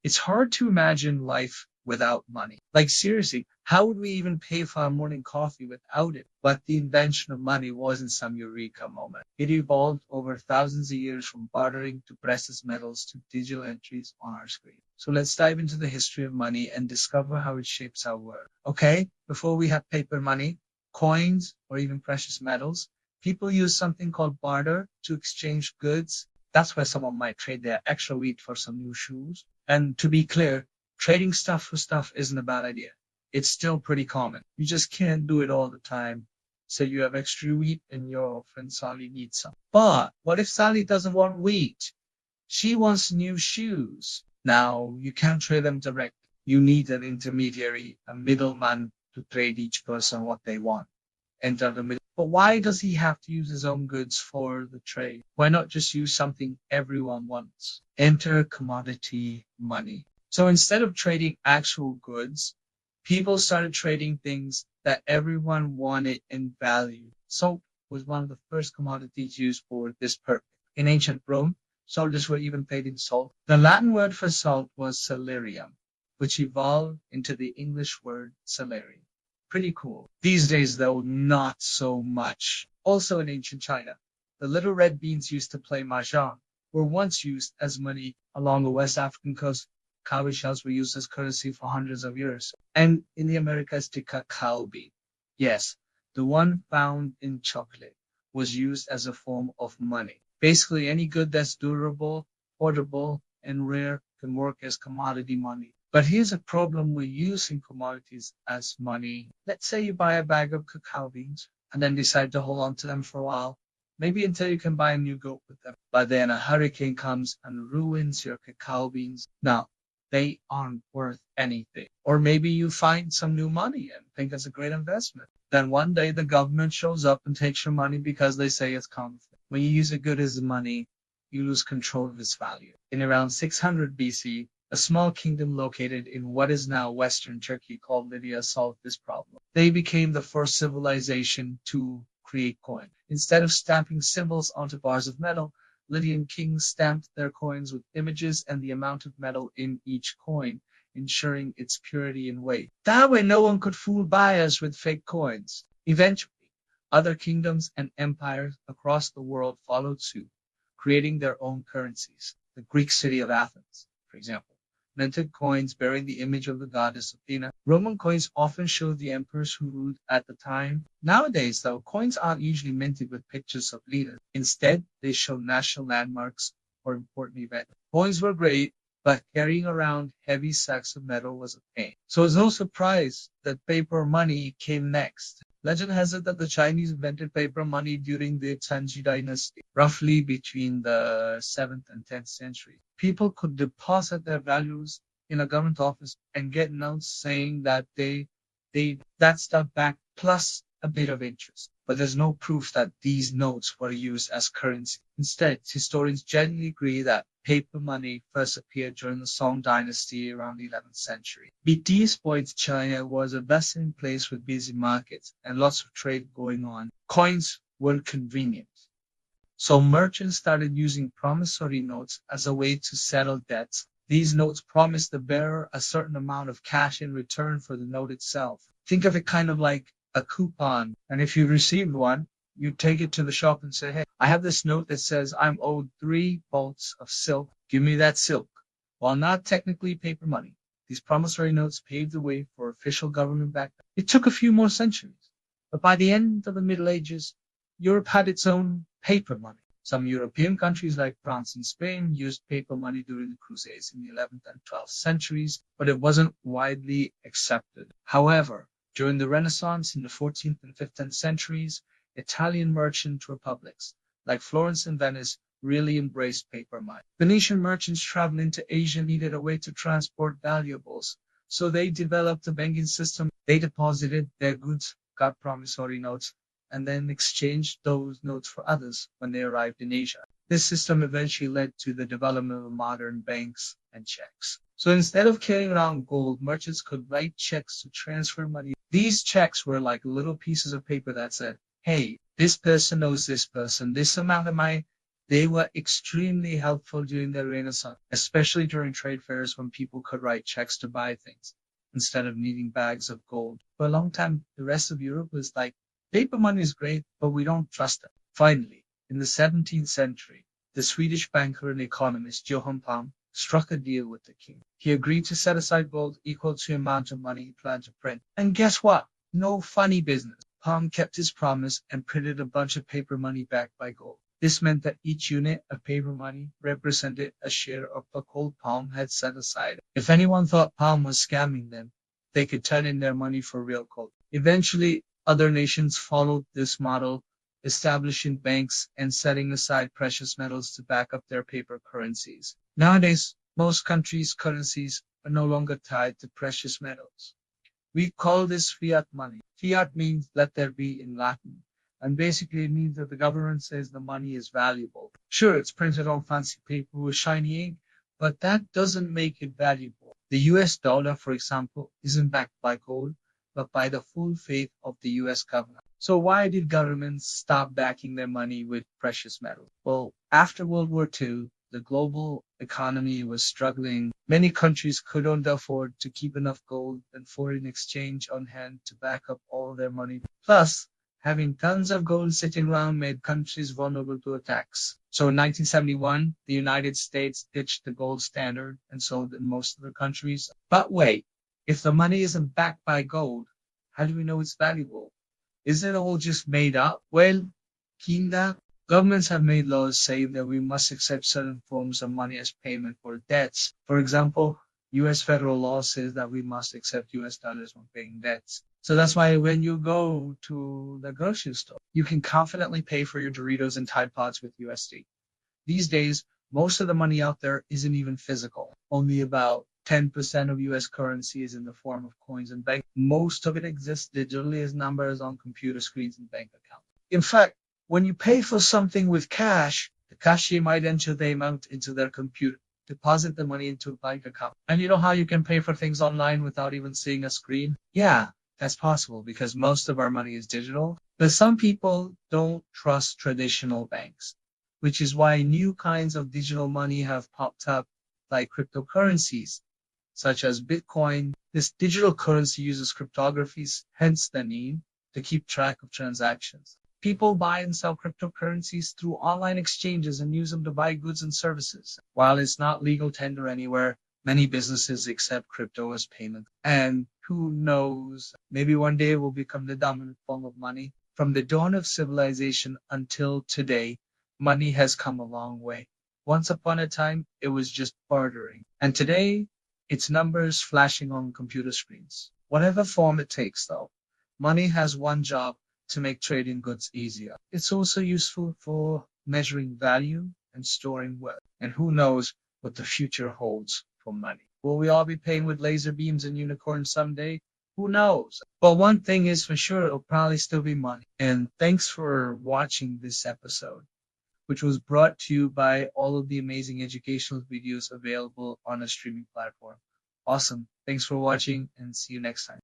It's hard to imagine life without money. Like seriously, how would we even pay for our morning coffee without it? But the invention of money wasn't some eureka moment. It evolved over thousands of years from bartering to precious metals to digital entries on our screen. So let's dive into the history of money and discover how it shapes our world. Okay, before we have paper money, coins, or even precious metals, people use something called barter to exchange goods. That's where someone might trade their extra wheat for some new shoes. And to be clear, trading stuff for stuff isn't a bad idea. It's still pretty common. You just can't do it all the time. So you have extra wheat and your friend Sally needs some. But what if Sally doesn't want wheat? She wants new shoes. Now, you can't trade them direct. You need an intermediary, a middleman to trade each person what they want. Enter the middle. But why does he have to use his own goods for the trade? Why not just use something everyone wants? Enter commodity money. So instead of trading actual goods, people started trading things that everyone wanted and valued. Salt was one of the first commodities used for this purpose. In ancient Rome, soldiers were even paid in salt. The Latin word for salt was salarium, which evolved into the English word salary. Pretty cool. These days, though, not so much. Also in ancient China, the little red beans used to play mahjong were once used as money along the West African coast. Cowrie shells were used as currency for hundreds of years. And in the Americas, the cacao bean. Yes, the one found in chocolate was used as a form of money. Basically, any good that's durable, portable, and rare can work as commodity money. But here's a problem with using commodities as money. Let's say you buy a bag of cacao beans and then decide to hold on to them for a while, maybe until you can buy a new goat with them. But then a hurricane comes and ruins your cacao beans. Now, they aren't worth anything. Or maybe you find some new money and think it's a great investment. Then one day the government shows up and takes your money because they say it's counterfeit. When you use a good as money, you lose control of its value. In around 600 BC, a small kingdom located in what is now Western Turkey called Lydia solved this problem. They became the first civilization to create coin. Instead of stamping symbols onto bars of metal, Lydian kings stamped their coins with images and the amount of metal in each coin, ensuring its purity and weight. That way no one could fool buyers with fake coins. Eventually, other kingdoms and empires across the world followed suit, creating their own currencies. The Greek city of Athens, for example, minted coins bearing the image of the goddess Athena. Roman coins often showed the emperors who ruled at the time. Nowadays, though, coins aren't usually minted with pictures of leaders. Instead, they show national landmarks or important events. Coins were great, but carrying around heavy sacks of metal was a pain. So it's no surprise that paper money came next. Legend has it that the Chinese invented paper money during the Tang dynasty, roughly between the 7th and 10th century. People could deposit their values in a government office and get notes saying that they that stuff back plus a bit of interest. But there's no proof that these notes were used as currency. Instead, historians generally agree that paper money first appeared during the Song dynasty around the 11th century. At this point, China was a bustling place with busy markets and lots of trade going on. Coins were convenient. So merchants started using promissory notes as a way to settle debts. These notes promised the bearer a certain amount of cash in return for the note itself. Think of it kind of like a coupon. And if you received one, you take it to the shop and say, hey, I have this note that says I'm owed 3 bolts of silk. Give me that silk. While not technically paper money, these promissory notes paved the way for official government back then. It took a few more centuries, but by the end of the Middle Ages, Europe had its own paper money. Some European countries like France and Spain used paper money during the Crusades in the 11th and 12th centuries, but it wasn't widely accepted. However, during the Renaissance in the 14th and 15th centuries, Italian merchant republics like Florence and Venice really embraced paper money. Venetian merchants traveling to Asia needed a way to transport valuables, so they developed a banking system. They deposited their goods, got promissory notes, and then exchanged those notes for others when they arrived in Asia. This system eventually led to the development of modern banks and checks. So instead of carrying around gold, merchants could write checks to transfer money. These checks were like little pieces of paper that said, hey, this person owes this person this amount of money. They were extremely helpful during the Renaissance, especially during trade fairs when people could write checks to buy things instead of needing bags of gold. For a long time, the rest of Europe was like, paper money is great, but we don't trust it. Finally, in the 17th century, the Swedish banker and economist Johann Palm struck a deal with the king. He agreed to set aside gold equal to the amount of money he planned to print. And guess what? No funny business. Palm kept his promise and printed a bunch of paper money backed by gold. This meant that each unit of paper money represented a share of the gold Palm had set aside. If anyone thought Palm was scamming them, they could turn in their money for real gold. Eventually, other nations followed this model, establishing banks and setting aside precious metals to back up their paper currencies. Nowadays, most countries' currencies are no longer tied to precious metals. We call this fiat money. Fiat means let there be in Latin, and basically it means that the government says the money is valuable. Sure, it's printed on fancy paper with shiny ink, but that doesn't make it valuable. The US dollar, for example, isn't backed by gold, but by the full faith of the US government. So why did governments stop backing their money with precious metals? Well, after World War II, the global economy was struggling. Many countries couldn't afford to keep enough gold and foreign exchange on hand to back up all their money. Plus, having tons of gold sitting around made countries vulnerable to attacks. So in 1971, the United States ditched the gold standard and sold in most of the countries. But wait, if the money isn't backed by gold, how do we know it's valuable? Is it all just made up? Well, kinda. Governments have made laws saying that we must accept certain forms of money as payment for debts. For example, US federal law says that we must accept US dollars when paying debts. So that's why when you go to the grocery store, you can confidently pay for your Doritos and Tide Pods with USD. These days, most of the money out there isn't even physical. Only about 10% of US currency is in the form of coins and bank. Most of it exists digitally as numbers on computer screens and bank accounts. In fact, when you pay for something with cash, the cashier might enter the amount into their computer, deposit the money into a bank account. And you know how you can pay for things online without even seeing a screen? Yeah, that's possible because most of our money is digital. But some people don't trust traditional banks, which is why new kinds of digital money have popped up, like cryptocurrencies, such as Bitcoin. This digital currency uses cryptographies, hence the need to keep track of transactions. People buy and sell cryptocurrencies through online exchanges and use them to buy goods and services. While it's not legal tender anywhere, many businesses accept crypto as payment. And who knows, maybe one day it will become the dominant form of money. From the dawn of civilization until today, money has come a long way. Once upon a time, it was just bartering. And today, it's numbers flashing on computer screens. Whatever form it takes, though, money has one job: to make trading goods easier. It's also useful for measuring value and storing wealth. And who knows what the future holds for money. Will we all be paying with laser beams and unicorns someday? Who knows? But one thing is for sure, it'll probably still be money. And thanks for watching this episode, which was brought to you by all of the amazing educational videos available on a streaming platform. Awesome. Thanks for watching and see you next time.